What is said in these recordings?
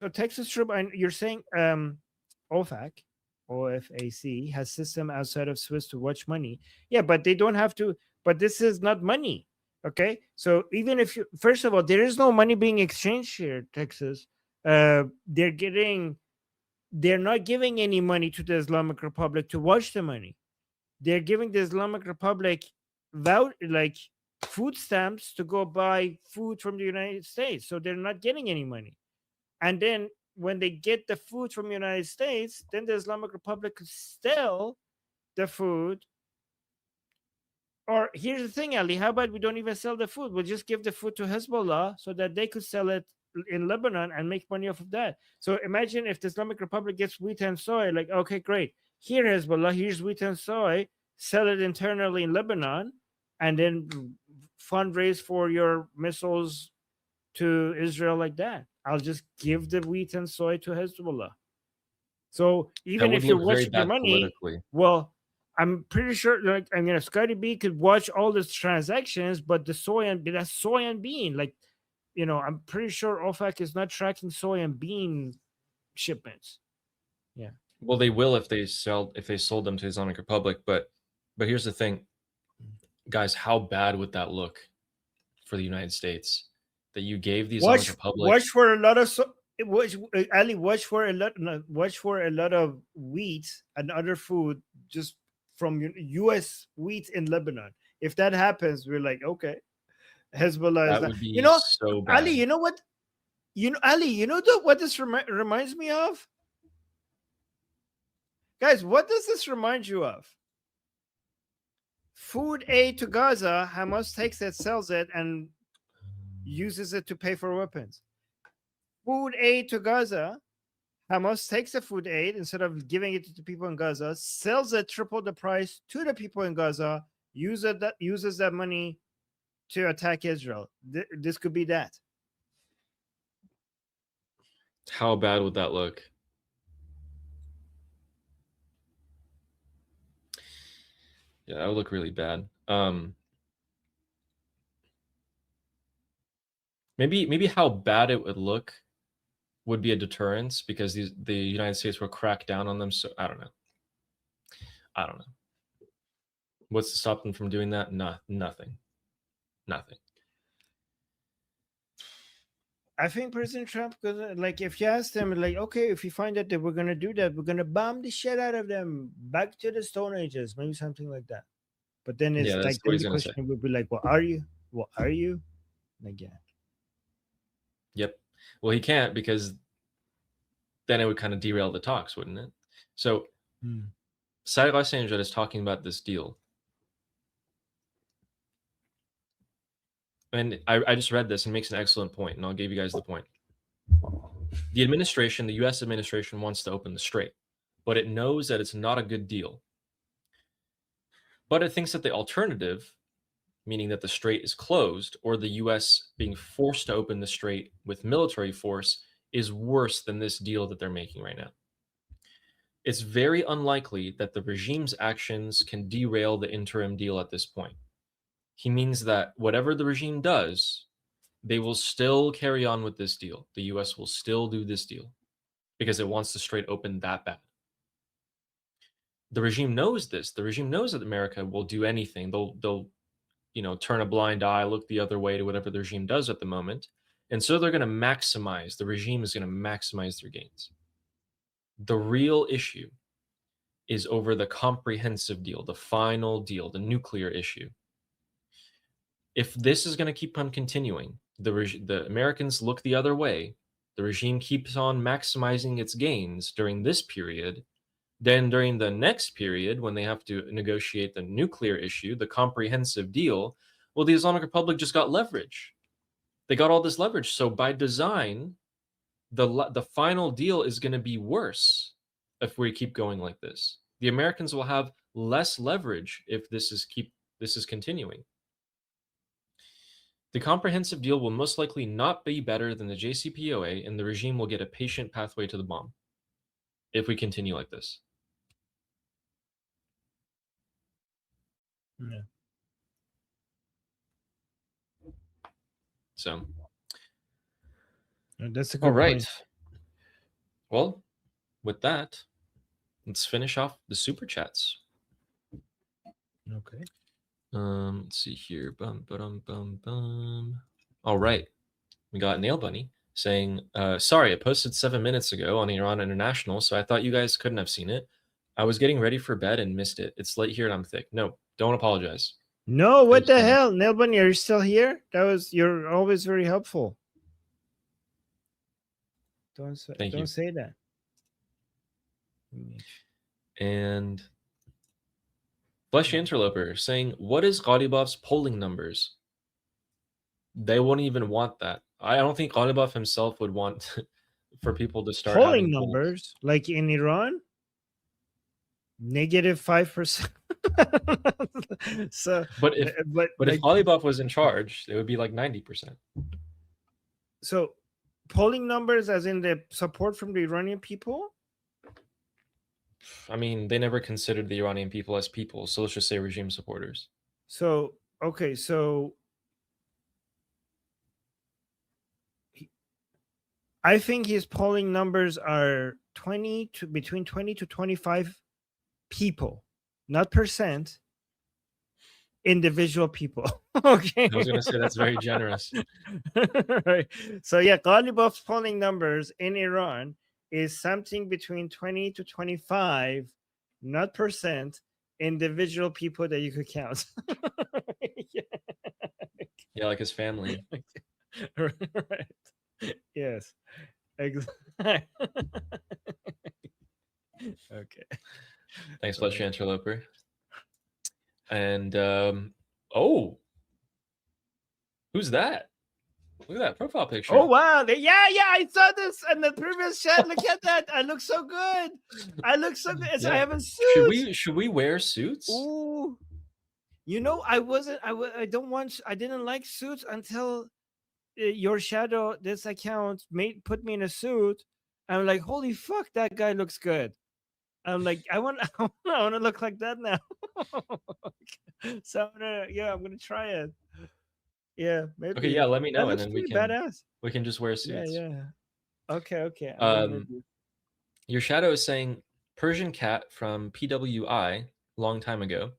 So Texas troop, and you're saying OFAC, OFAC has system outside of Swiss to watch money. Yeah, but they don't have to. But this is not money. Okay, so even if you, first of all, there is no money being exchanged here, Texas. They're getting, they're not giving any money to the Islamic Republic to watch the money. They're giving the Islamic Republic like food stamps to go buy food from the United States. So they're not getting any money. And then when they get the food from the United States, then the Islamic Republic could sell the food. Or here's the thing, Ali, how about we don't even sell the food? We'll just give the food to Hezbollah so that they could sell it in Lebanon and make money off of that. So imagine if the Islamic Republic gets wheat and soy, like, okay, great. Here, Hezbollah, here's wheat and soy, sell it internally in Lebanon, and then fundraise for your missiles to Israel like that. I'll just give the wheat and soy to Hezbollah. So That even would if you're look very watching your bad money, politically. well, I'm pretty sure, like, I mean, Scotty B could watch all these transactions, but the soy and that's soy and bean. Like, you know, I'm pretty sure OFAC is not tracking soy and bean shipments. Yeah. Well, they will if they sold them to Islamic Republic, but here's the thing, guys, how bad would that look for the United States that you gave the Islamic Republic? Watch for a lot of Ali, watch for a lot, no, watch for a lot of wheat and other food just from U.S. wheat in Lebanon. If that happens, we're like, okay, Hezbollah is That that. would You be know, so Ali, bad. you know what? Ali, you know what this reminds me of? Guys, what does this remind you of? Food aid to Gaza, Hamas takes it, sells it, and uses it to pay for weapons. Food aid to Gaza, Hamas takes the food aid instead of giving it to the people in Gaza, sells it triple the price to the people in Gaza, uses that money to attack Israel. This could be that. How bad would that look? Yeah, that would look really bad. Maybe how bad it would look would be a deterrence because the United States will crack down on them. So I don't know. What's to stop them from doing that? Nothing. I think President Trump, because like if you ask them, like, okay, if you find out that we're gonna do that, we're gonna bomb the shit out of them back to the Stone Ages, maybe something like that. But then Yeah, it's that's like what then he's the gonna say. question would be like, what are you? What are you? Like, yeah. Yep. Well, he can't because then it would kind of derail the talks, wouldn't it? So, Cyrus Angel is talking about this deal. And I just read this and makes an excellent point, and I'll give you guys the point. The administration, the U.S. administration, wants to open the strait, but it knows that it's not a good deal. But it thinks that the alternative, meaning that the strait is closed, or the U.S. being forced to open the strait with military force, is worse than this deal that they're making right now. It's very unlikely that the regime's actions can derail the interim deal at this point. He means that whatever the regime does, they will still carry on with this deal. The US will still do this deal because it wants the strait open that bad. The regime knows this. The regime knows that America will do anything. They'll turn a blind eye, look the other way to whatever the regime does at the moment. And so they're going to maximize, the regime is going to maximize their gains. The real issue is over the comprehensive deal, the final deal, the nuclear issue. If this is going to keep on continuing, the Americans look the other way, the regime keeps on maximizing its gains during this period, then during the next period, when they have to negotiate the nuclear issue, the comprehensive deal, well, the Islamic Republic just got leverage. They got all this leverage. So by design, the final deal is going to be worse if we keep going like this. The Americans will have less leverage if this is continuing. The comprehensive deal will most likely not be better than the JCPOA, and the regime will get a patient pathway to the bomb if we continue like this. Yeah. So, That's a good all right. point. Well, with that, let's finish off the super chats. Okay. Let's see here. Bum. All right. We got Nail Bunny saying, sorry, I posted 7 minutes ago on Iran International, so I thought you guys couldn't have seen it. I was getting ready for bed and missed it. It's late here and I'm thick. No, don't apologize. No, what the hell? Nail Bunny, are you still here? You're always very helpful. Don't say that. And Fleshy Interloper saying, what is Ghalibaf's polling numbers? They wouldn't even want that. I don't think Ghalibaf himself would want for people to start polling having numbers like in Iran, -5%. So, but if Ghalibaf was in charge, it would be like 90%. So, polling numbers, as in the support from the Iranian people. I mean, they never considered the Iranian people as people, so let's just say regime supporters. So, okay, so I think his polling numbers are between 20 to 25 people, not percent, individual people. Okay. I was going to say that's very generous. Right. So yeah, Ghalibaf's polling numbers in Iran is something between 20 to 25, not percent, individual people that you could count. Yeah, like his family. Right. Yes. Exactly. Okay. Thanks, Fleshy Interloper. And oh, who's that? Look at that profile picture. Oh wow! Yeah, I saw this in the previous chat. Look at that! I look so good. I look so good. Yeah. I have a suit. Should we wear suits? Ooh. You know, I didn't like suits until your shadow, this account, put me in a suit. I'm like, holy fuck, that guy looks good. I'm like, I want to look like that now. So I'm gonna try it. Yeah, maybe. Okay, yeah, let me know, and then we can just wear suits. Yeah. Okay. Your shadow is saying Persian cat from PWI long time ago.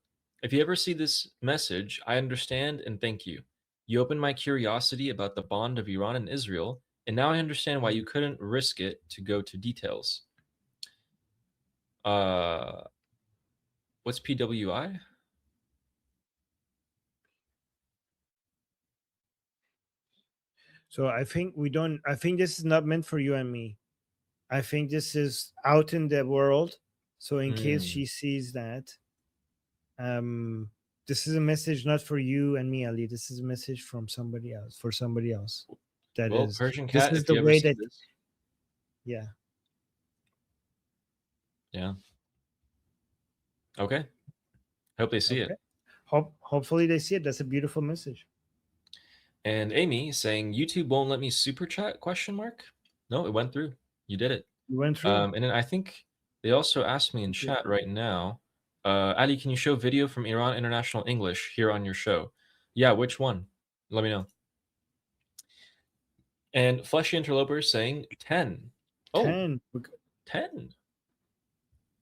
If you ever see this message, I understand and thank you. You opened my curiosity about the bond of Iran and Israel, and now I understand why you couldn't risk it to go to details. What's PWI? So I think this is not meant for you and me. I think this is out in the world. So in case she sees that, this is a message not for you and me, Ali. This is a message from somebody else, for somebody else. Persian cat. This is the way that. Yeah. Yeah. Okay. Hope they see it. Hopefully they see it. That's a beautiful message. And Amy saying YouTube won't let me super chat ? No, it went through. You did it. You went through. And then I think they also asked me in chat right now, Ali, can you show video from Iran International English here on your show? Yeah, which one? Let me know. And Fleshy Interloper saying 10. Oh, 10. 10.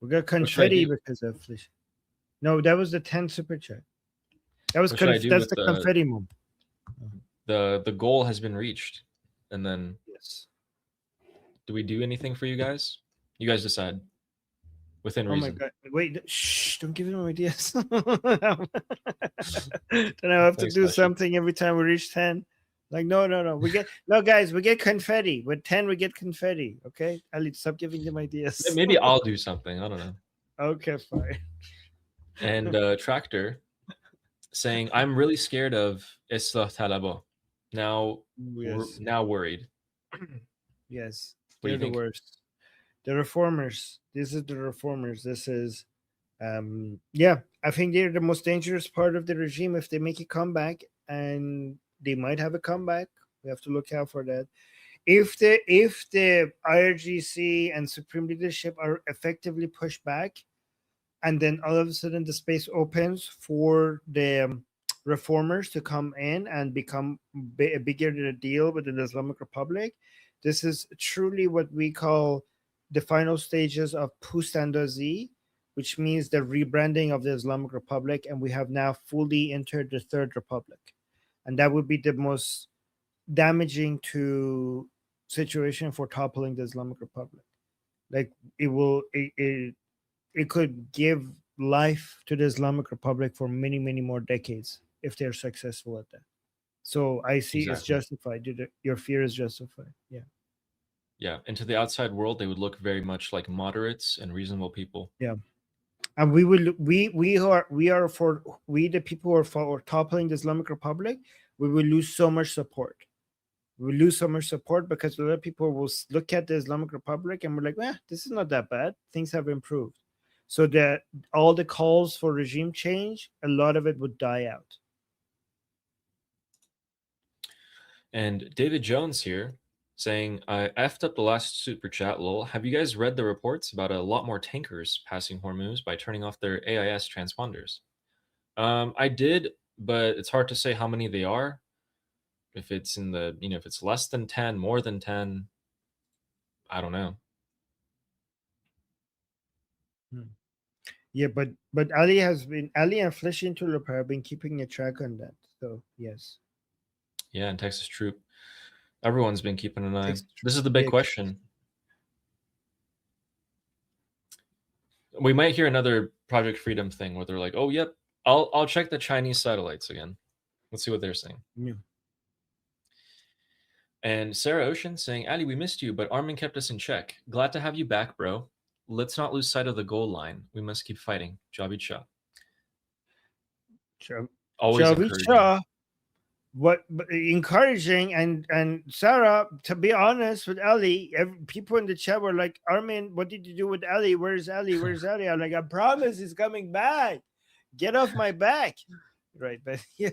We got confetti because of Fleshy. No, that was the 10 super chat. That was that's the confetti moment. The goal has been reached. And then yes. Do we do anything for you guys? You guys decide. Within reason. Oh my god! Wait, shh! Don't give them ideas. Then I have to do something every time we reach 10. Like no. Guys, we get confetti. With 10, we get confetti. Okay, Ali, stop giving them ideas. Maybe I'll do something. I don't know. Okay, fine. And Tractor saying, "I'm really scared of Islah Talabo. Now worried." Yes, they're the worst. The reformers. This is the reformers. This is, I think they're the most dangerous part of the regime if they make a comeback, and they might have a comeback. We have to look out for that. If the IRGC and supreme leadership are effectively pushed back, and then all of a sudden the space opens for the reformers to come in and become a bigger deal with the Islamic Republic, this is truly what we call the final stages of Pustandazi, which means the rebranding of the Islamic Republic, and we have now fully entered the Third Republic, and that would be the most damaging to situation for toppling the Islamic Republic. Like it could give life to the Islamic Republic for many more decades if they're successful at that. So I see it's Exactly. justified. Your fear is justified. Yeah. Yeah, and to the outside world, they would look very much like moderates and reasonable people. Yeah. And we the people who are for toppling the Islamic Republic, we will lose so much support. We will lose so much support because a lot of people will look at the Islamic Republic and we're like, this is not that bad. Things have improved. So that all the calls for regime change, a lot of it would die out. And David Jones here saying, I effed up the last super chat, lol. Have you guys read the reports about a lot more tankers passing Hormuz by turning off their AIS transponders? I did, but it's hard to say how many they are. If it's in the, if it's less than 10, more than 10, I don't know. Yeah, but Ali and Flesh Interloper have been keeping a track on that. So yes. Yeah, and Texas Troop. Everyone's been keeping an eye. This is the big Yeah. question. We might hear another Project Freedom thing where they're like, "Oh, yep, I'll check the Chinese satellites again. Let's see what they're saying." Yeah. And Sarah Ocean saying, "Ali, we missed you, but Armin kept us in check. Glad to have you back, bro. Let's not lose sight of the goal line. We must keep fighting. Javid Shah." Always Javid encouraging. Shah, what encouraging, and Sarah, to be honest with Ali, people in the chat were like, Armin, what did you do with Ali? Where's Ali? Where's Ali? I'm like, I promise he's coming back. Get off my back. Right, but yeah.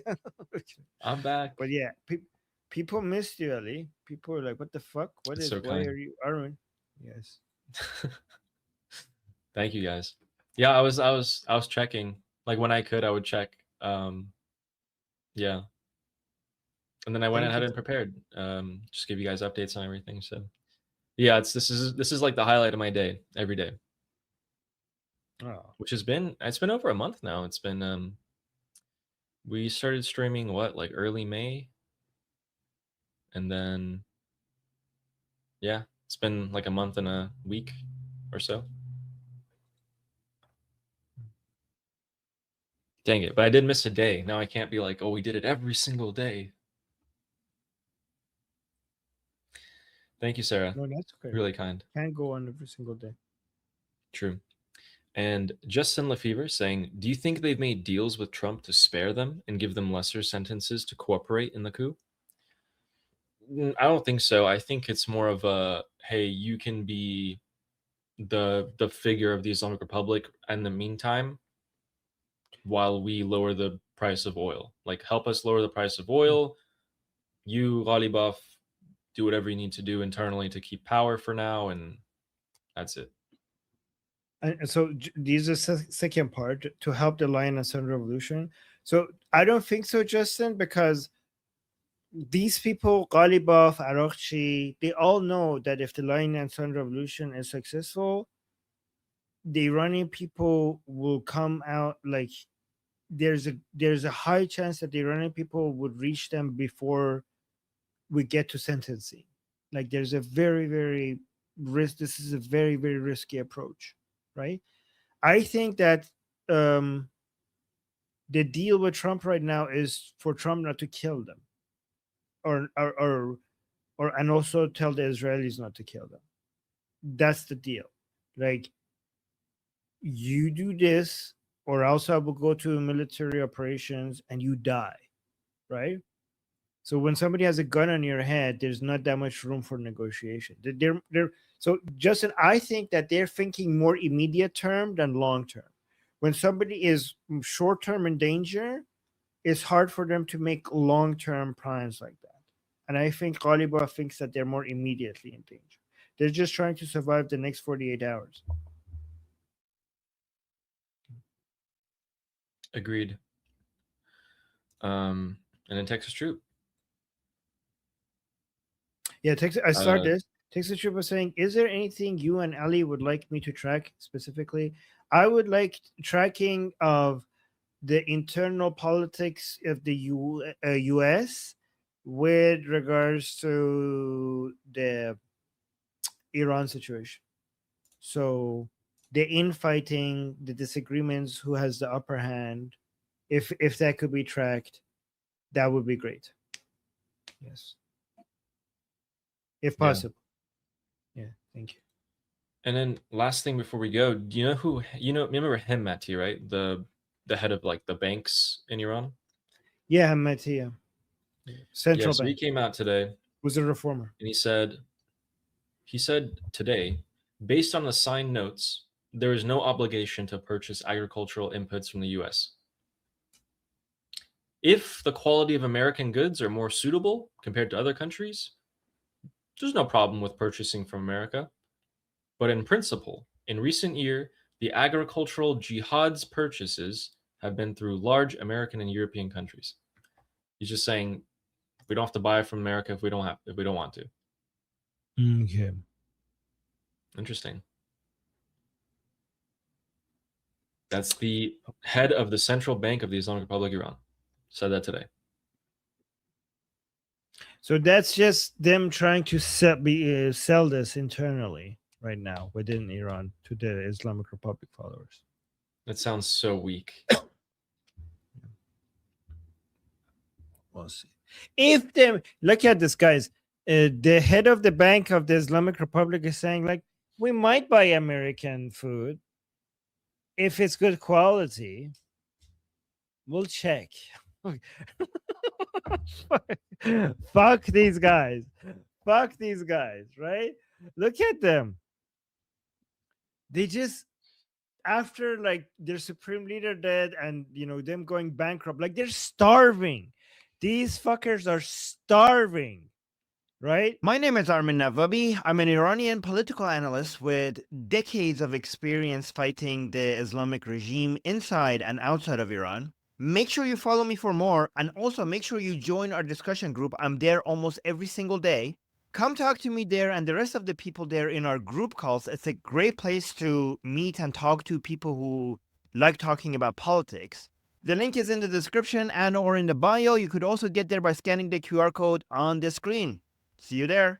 I'm back. But yeah, people missed you, Ali. People are like, what the fuck? That's so why kind. are you Armin? Yes. Thank you guys. Yeah, I was checking. Like when I could, I would check. Yeah. And then I went ahead and prepared. Just give you guys updates on everything. So yeah, this is like the highlight of my day every day. Oh. Which it's been over a month now. It's been we started streaming like early May. And then yeah, it's been like a month and a week or so. Dang it, but I did miss a day. Now I can't be like, oh, we did it every single day. Thank you, Sarah. No, that's okay. Really kind. Can't go on every single day. True. And Justin Lefevre saying, do you think they've made deals with Trump to spare them and give them lesser sentences to cooperate in the coup? I don't think so. I think it's more of a, hey, you can be the figure of the Islamic Republic in the meantime while we lower the price of oil. Like, help us lower the price of oil. You, Ghalibaf, do whatever you need to do internally to keep power for now, and that's it. And so these are second part to help the Lion and Sun Revolution. So I don't think so, Justin, because these people, Ghalibaf, Araghchi, they all know that if the Lion and Sun Revolution is successful, the Iranian people will come out like there's a high chance that the Iranian people would reach them before we get to sentencing. Like there's a very this is a very risky approach, right? I think that the deal with Trump right now is for Trump not to kill them, or and also tell the Israelis not to kill them. That's the deal. Like, you do this, or else I will go to military operations and you die, right? So when somebody has a gun on your head, there's not that much room for negotiation. So Justin, I think that they're thinking more immediate term than long term. When somebody is short term in danger, it's hard for them to make long term plans like that. And I think Ghalibaf thinks that they're more immediately in danger. They're just trying to survive the next 48 hours. Agreed. And then Texas Troop. Yeah, Texas. I start this. Texas Trooper saying, "Is there anything you and Ali would like me to track specifically? I would like tracking of the internal politics of the U.S. with regards to the Iran situation. So the infighting, the disagreements, who has the upper hand, if that could be tracked, that would be great. Yes, if Yeah. possible. Yeah, thank you. And then last thing before we go, do you know who remember Hemmati, right? The head of like the banks in Iran? Yeah, Matia. Central Yeah, so he Bank came out today was a reformer. and he said today, based on the signed notes, there is no obligation to purchase agricultural inputs from the US. If the quality of American goods are more suitable compared to other countries, there's no problem with purchasing from America. But in principle, in recent year, the agricultural jihad's purchases have been through large American and European countries. He's just saying we don't have to buy from America if we don't want to. Okay. Interesting. That's the head of the central bank of the Islamic Republic of Iran. Said that today. So that's just them trying to sell this internally right now within Iran to the Islamic Republic followers. That sounds so weak. We'll see. If them look at this, guys, the head of the bank of the Islamic Republic is saying, like, we might buy American food if it's good quality. We'll check. Fuck these guys. Fuck these guys, right? Look at them. They just, after like their supreme leader dead and them going bankrupt, like they're starving. These fuckers are starving, right? My name is Armin Navabi. I'm an Iranian political analyst with decades of experience fighting the Islamic regime inside and outside of Iran. Make sure you follow me for more, and also make sure you join our discussion group. I'm there almost every single day. Come talk to me there and the rest of the people there in our group calls. It's a great place to meet and talk to people who like talking about politics. The link is in the description and or in the bio. You could also get there by scanning the QR code on the screen. See you there.